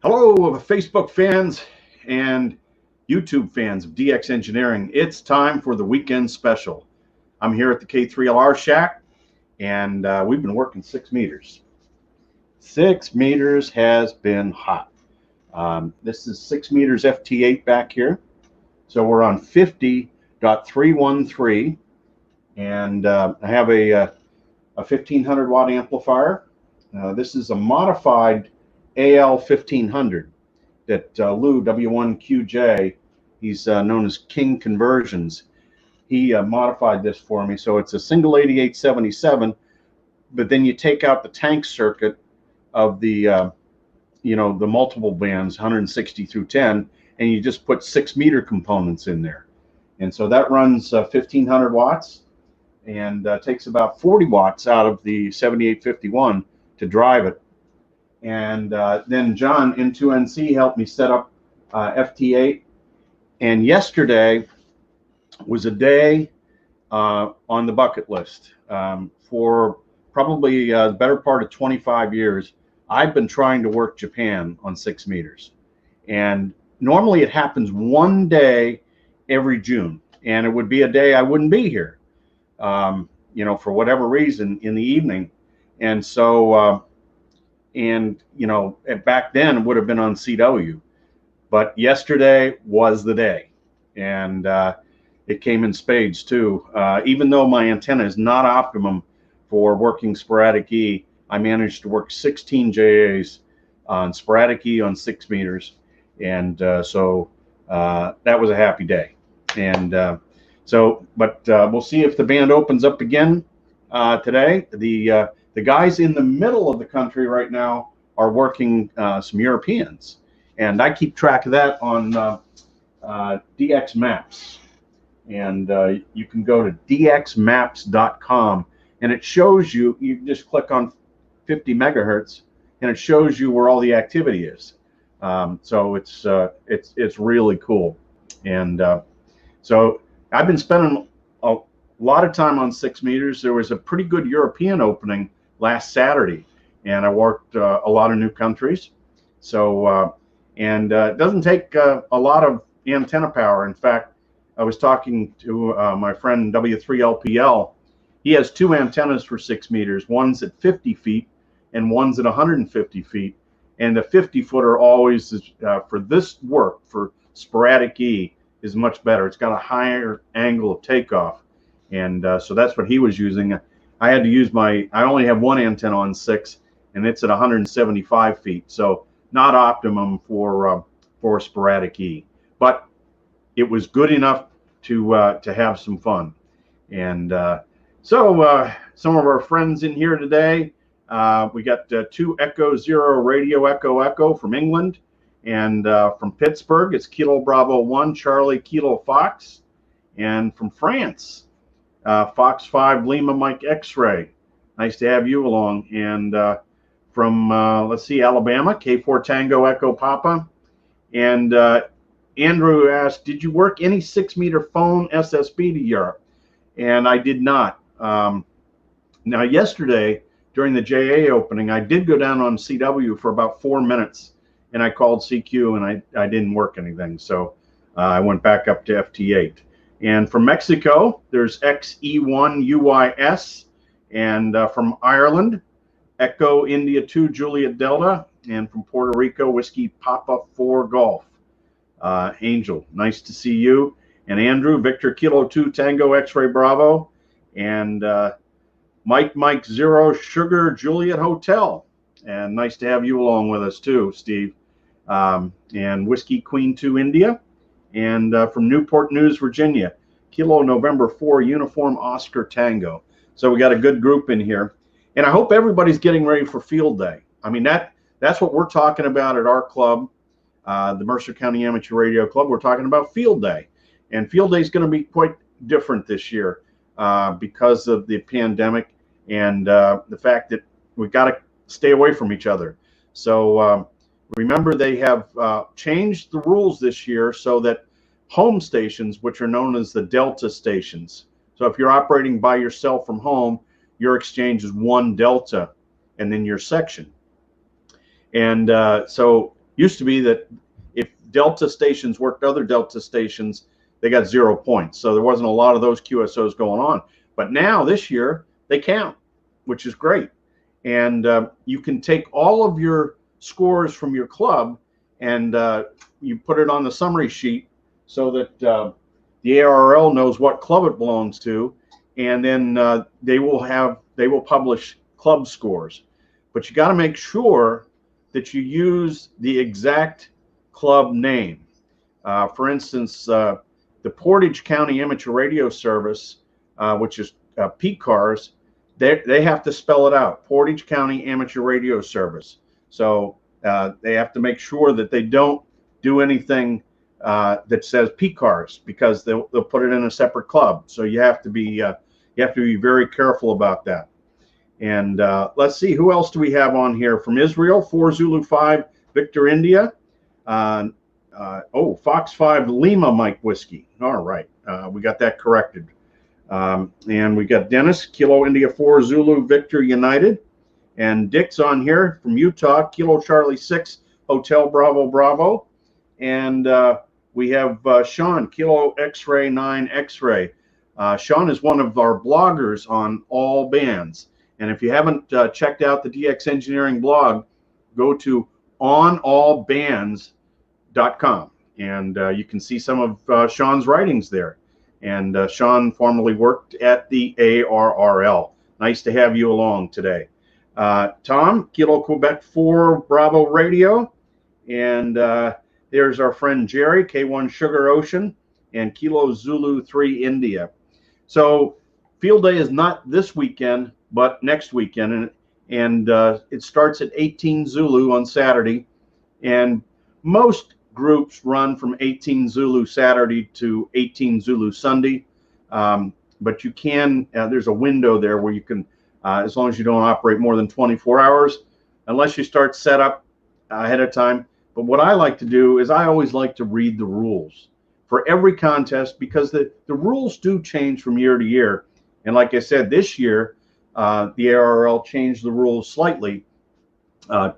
Hello, Facebook fans and YouTube fans of DX Engineering. It's time for the weekend special. I'm here at the K3LR shack, and we've been working 6 meters. 6 meters has been hot. This is 6 meters FT8 back here. So we're on 50.313, and I have a 1500 watt amplifier. This is a modified AL 1500 that Lou W1QJ, he's known as King Conversions. He modified this for me, so it's a single 8877, but then you take out the tank circuit of the the multiple bands 160 through 10, and you just put 6 meter components in there, and so that runs 1500 watts and takes about 40 watts out of the 7851 to drive it. And then John N2NC helped me set up FT8. And yesterday was a day on the bucket list. For probably the better part of 25 years, I've been trying to work Japan on 6 meters. And normally it happens one day every June. And it would be a day I wouldn't be here, for whatever reason in the evening. And so, back then it would have been on CW, but yesterday was the day, and it came in spades too. Even though my antenna is not optimum for working sporadic E, I managed to work 16 JAs on sporadic E on 6 meters, and so that was a happy day. And we'll see if the band opens up again today. The guys in the middle of the country right now are working some Europeans, and I keep track of that on DX Maps. And you can go to dxmaps.com, and it shows you. You just click on 50 megahertz, and it shows you where all the activity is. So it's really cool. And so I've been spending a lot of time on 6 meters. There was a pretty good European opening last Saturday, and I worked a lot of new countries. So it doesn't take a lot of antenna power. In fact, I was talking to my friend W3LPL. He has 2 antennas for 6 meters. One's at 50 feet and one's at 150 feet. And the 50-footer always is, for this work, for sporadic E, is much better. It's got a higher angle of takeoff. And so that's what he was using. I had to use I only have one antenna on 6, and it's at 175 feet. So not optimum for sporadic E, but it was good enough to have some fun. And so some of our friends in here today, we got 2 Echo Zero Radio Echo from England, and from Pittsburgh, it's Kilo Bravo 1 Charlie Kilo Fox, and from France, Fox 5 Lima Mike X-Ray. Nice to have you along. And from let's see, Alabama, K4 Tango Echo Papa. And Andrew asked, did you work any 6 meter phone SSB to Europe? And I did not. Now yesterday during the JA opening, I did go down on CW for about 4 minutes, and I called CQ, and I didn't work anything. So I went back up to FT8. And from Mexico, there's XE1UYS, and from Ireland, Echo India 2 Juliet Delta, and from Puerto Rico, Whiskey Papa 4 Golf. Angel, nice to see you. And Andrew, Victor Kilo 2 Tango X-Ray Bravo, and Mike 0 Sugar Juliet Hotel. And nice to have you along with us too, Steve. And Whiskey Queen 2 India. And from Newport News, Virginia, Kilo November 4 Uniform Oscar Tango. So we got a good group in here, and I hope everybody's getting ready for field day. I mean, that's what we're talking about at our club, the Mercer County Amateur Radio Club. We're talking about field day, and field day is going to be quite different this year because of the pandemic and the fact that we've got to stay away from each other. So remember, they have changed the rules this year so that home stations, which are known as the Delta stations. So if you're operating by yourself from home, your exchange is 1 Delta and then your section. And so Used to be that if Delta stations worked other Delta stations, they got 0 points. So there wasn't a lot of those QSOs going on. But now this year they count, which is great. And you can take all of your scores from your club and you put it on the summary sheet so that the ARRL knows what club it belongs to, and then they will publish club scores. But you got to make sure that you use the exact club name. For instance, the Portage County Amateur Radio Service, which is PCARS, they have to spell it out, Portage County Amateur Radio Service. So they have to make sure that they don't do anything that says PCARS, because they'll put it in a separate club. So you have to be very careful about that. And let's see, who else do we have on here? From Israel, 4 Zulu 5 Victor India. Fox 5 Lima Mike Whiskey. All right, we got that corrected. And we got Dennis, Kilo India 4 Zulu Victor United. And Dick's on here from Utah, Kilo Charlie 6 Hotel Bravo Bravo. And we have Sean, Kilo X-Ray 9 X-Ray. Sean is one of our bloggers on all bands. And if you haven't checked out the DX Engineering blog, go to onallbands.com, and you can see some of Sean's writings there. And Sean formerly worked at the ARRL. Nice to have you along today. Tom, Kilo Quebec 4 Bravo Radio. And there's our friend Jerry, K1 Sugar Ocean, and Kilo Zulu 3 India. So field day is not this weekend, but next weekend, and it starts at 18 Zulu on Saturday, and most groups run from 18 Zulu Saturday to 18 Zulu Sunday, but you can, there's a window there where you can, as long as you don't operate more than 24 hours, unless you start setup ahead of time. But what I like to do is I always like to read the rules for every contest, because the rules do change from year to year. And like I said, this year, the ARRL changed the rules slightly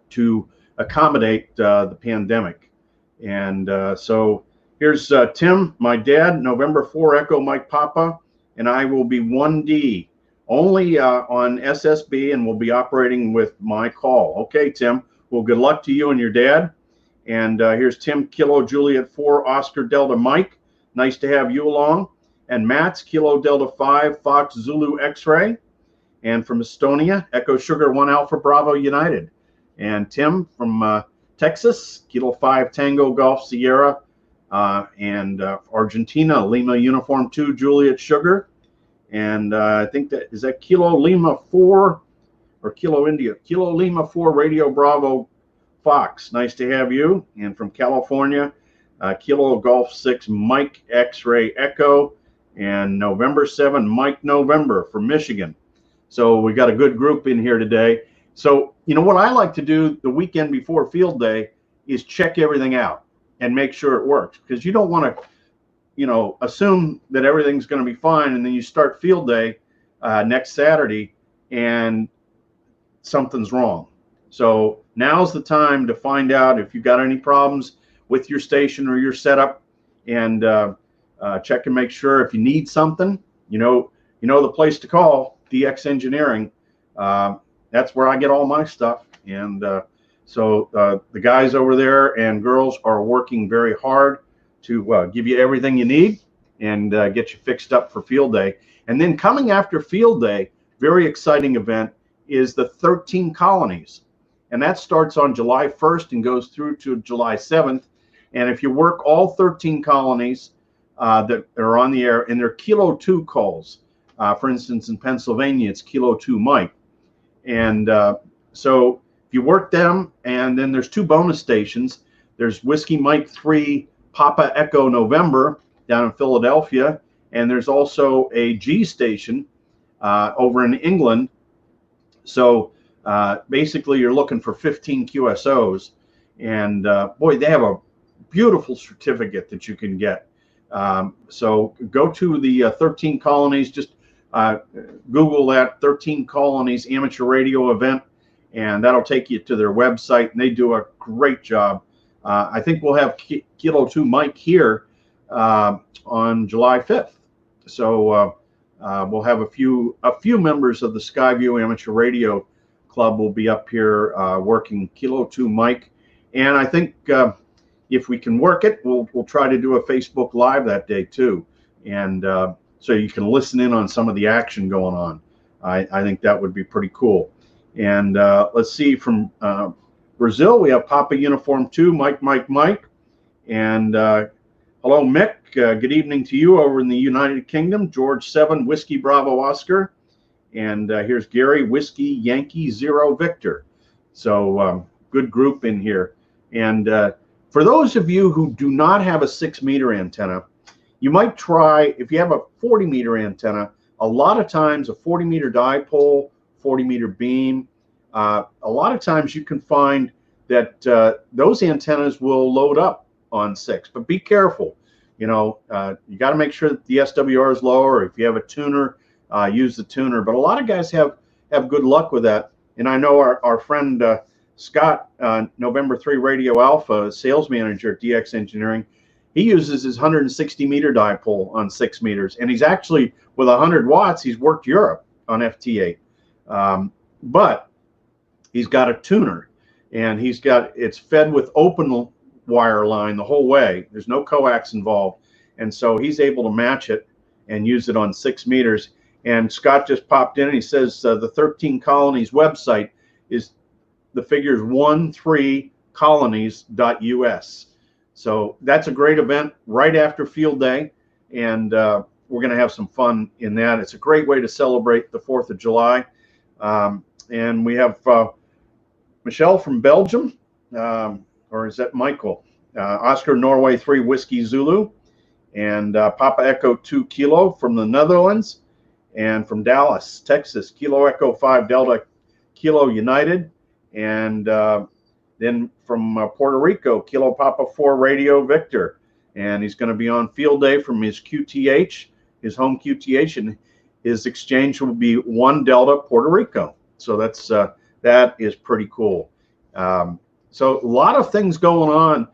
to accommodate the pandemic. And so here's Tim, my dad, November 4 Echo Mike Papa, and I will be 1D only on SSB, and we'll be operating with my call. Okay, Tim. Well, good luck to you and your dad. And here's Tim, Kilo Juliet 4 Oscar Delta Mike. Nice to have you along. And Matt's Kilo Delta 5 Fox Zulu X-Ray. And from Estonia, Echo Sugar 1 Alpha Bravo United. And Tim from Texas, Kilo 5 Tango Golf Sierra. And Argentina, Lima Uniform 2 Juliet Sugar. And I think that is that Kilo Lima 4 or Kilo India, Kilo Lima 4 Radio Bravo Fox. Nice to have you. And from California, Kilo Golf 6 Mike X-Ray Echo. And November 7 Mike November from Michigan. So we got a good group in here today. So, you know, what I like to do the weekend before field day is check everything out and make sure it works, because you don't want to, you know, assume that everything's going to be fine, and then you start field day next Saturday and something's wrong. So now's the time to find out if you got any problems with your station or your setup, and check and make sure. If you need something, you know the place to call, DX Engineering. That's where I get all my stuff. And so the guys over there and girls are working very hard to give you everything you need and get you fixed up for field day. And then coming after field day, very exciting event, is the 13 colonies. And that starts on July 1st and goes through to July 7th. And if you work all 13 colonies that are on the air, and they're Kilo 2 calls, for instance, in Pennsylvania, it's Kilo 2 Mike. And so if you work them, and then there's 2 bonus stations. There's Whiskey Mike 3 Papa Echo November down in Philadelphia, and there's also a G station over in England. So basically you're looking for 15 QSOs, and boy, they have a beautiful certificate that you can get. So go to the 13 colonies, just Google that 13 colonies amateur radio event, and that'll take you to their website, and they do a great job I think we'll have Kilo 2 Mike here on July 5th. So we'll have a few members of the Skyview Amateur Radio Club will be up here working Kilo 2 Mike, and I think if we can work it, we'll try to do a Facebook Live that day too, and so you can listen in on some of the action going on. I think that would be pretty cool. And let's see, from Brazil, we have Papa Uniform 2, Mike. And hello, Mick. Good evening to you over in the United Kingdom. George 7, Whiskey Bravo Oscar. And here's Gary, Whiskey Yankee 0 Victor. So good group in here. And for those of you who do not have a 6-meter antenna, you might try, if you have a 40-meter antenna, a lot of times a 40-meter dipole, 40-meter beam, a lot of times you can find that those antennas will load up on 6, but be careful. You know, you got to make sure that the SWR is lower. If you have a tuner, use the tuner. But a lot of guys have good luck with that. And I know our friend Scott, November 3 Radio Alpha, sales manager at DX Engineering, he uses his 160-meter dipole on 6 meters. And he's actually, with 100 watts, he's worked Europe on FT8. But he's got a tuner, and it's fed with open wire line the whole way. There's no coax involved, and so he's able to match it and use it on 6 meters. And Scott just popped in and he says the 13 Colonies website is the figures 13colonies.us. So that's a great event right after field day, and we're going to have some fun in that. It's a great way to celebrate the 4th of July. And we have Michelle from Belgium, or is that Michael? Oscar Norway 3 Whiskey Zulu, and Papa Echo 2 Kilo from the Netherlands, and from Dallas, Texas, Kilo Echo 5 Delta Kilo United, and then from Puerto Rico, Kilo Papa 4 Radio Victor, and he's going to be on field day from his QTH, his home QTH, and his exchange will be 1 Delta Puerto Rico. So that is pretty cool. So a lot of things going on.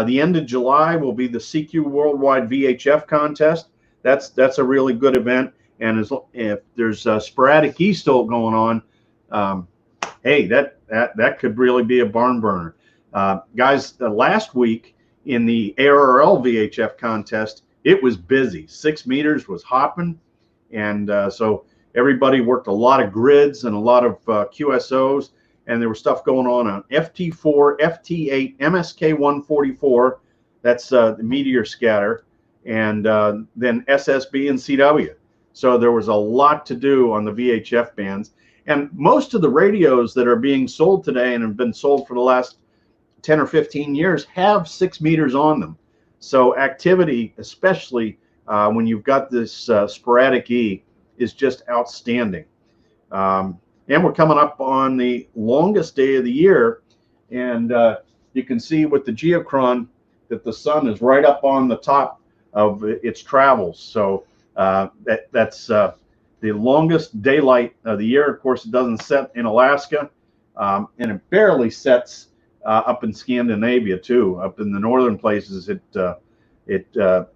The end of July will be the CQ Worldwide VHF contest. That's a really good event. And if there's sporadic E still going on, hey, that could really be a barn burner. Guys, last week in the ARRL VHF contest, it was busy. 6 meters was hopping, and so everybody worked a lot of grids and a lot of QSOs, and there was stuff going on FT4, FT8, MSK144, that's the meteor scatter, and then SSB and CW. So there was a lot to do on the VHF bands. And most of the radios that are being sold today and have been sold for the last 10 or 15 years have 6 meters on them. So activity, especially when you've got this sporadic E, is just outstanding. And we're coming up on the longest day of the year, and you can see with the geochron that the sun is right up on the top of its travels. So that's the longest daylight of the year. Of course, it doesn't set in Alaska, and it barely sets up in Scandinavia too. Up in the northern places, it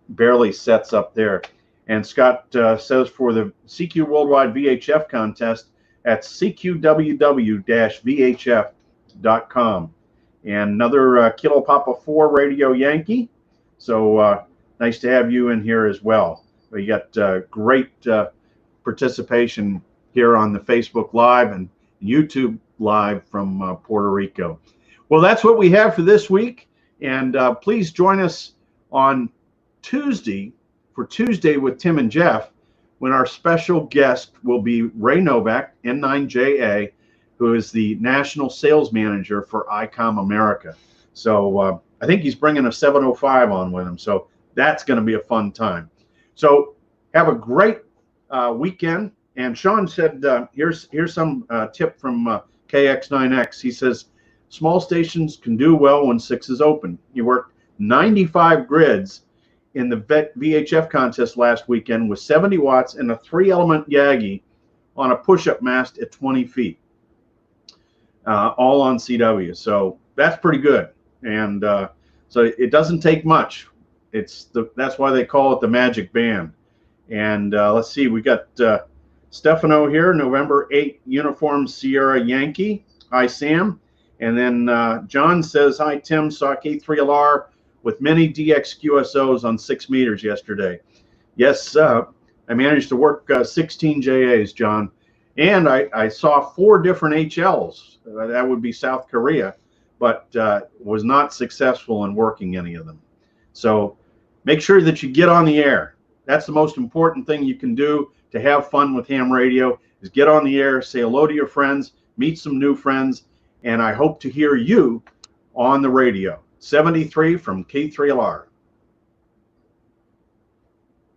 barely sets up there. And Scott says for the CQ Worldwide VHF contest at cqww-vhf.com. And another Kilo Papa 4 Radio Yankee. So nice to have you in here as well. We got great participation here on the Facebook Live and YouTube Live from Puerto Rico. Well, that's what we have for this week. And please join us on Tuesday for Tuesday with Tim and Jeff, when our special guest will be Ray Novak, N9JA, who is the national sales manager for ICOM America. So I think he's bringing a 705 on with him. So that's going to be a fun time. So have a great weekend. And Sean said, here's some tip from KX9X. He says, small stations can do well when 6 is open. He worked 95 grids in the VHF contest last weekend with 70 watts and a 3-element Yagi on a push-up mast at 20 feet, all on CW. So that's pretty good. And So it doesn't take much. That's why they call it the magic band. And let's see, we got Stefano here, November 8 uniform Sierra Yankee. Hi, Sam. And then John says, hi, Tim, saw K3LR with many DX QSOs on 6 meters yesterday. Yes, I managed to work 16 JAs, John. And I saw 4 different HLs. That would be South Korea, but was not successful in working any of them. So make sure that you get on the air. That's the most important thing you can do to have fun with ham radio, is get on the air, say hello to your friends, meet some new friends, and I hope to hear you on the radio. 73 from K3LR.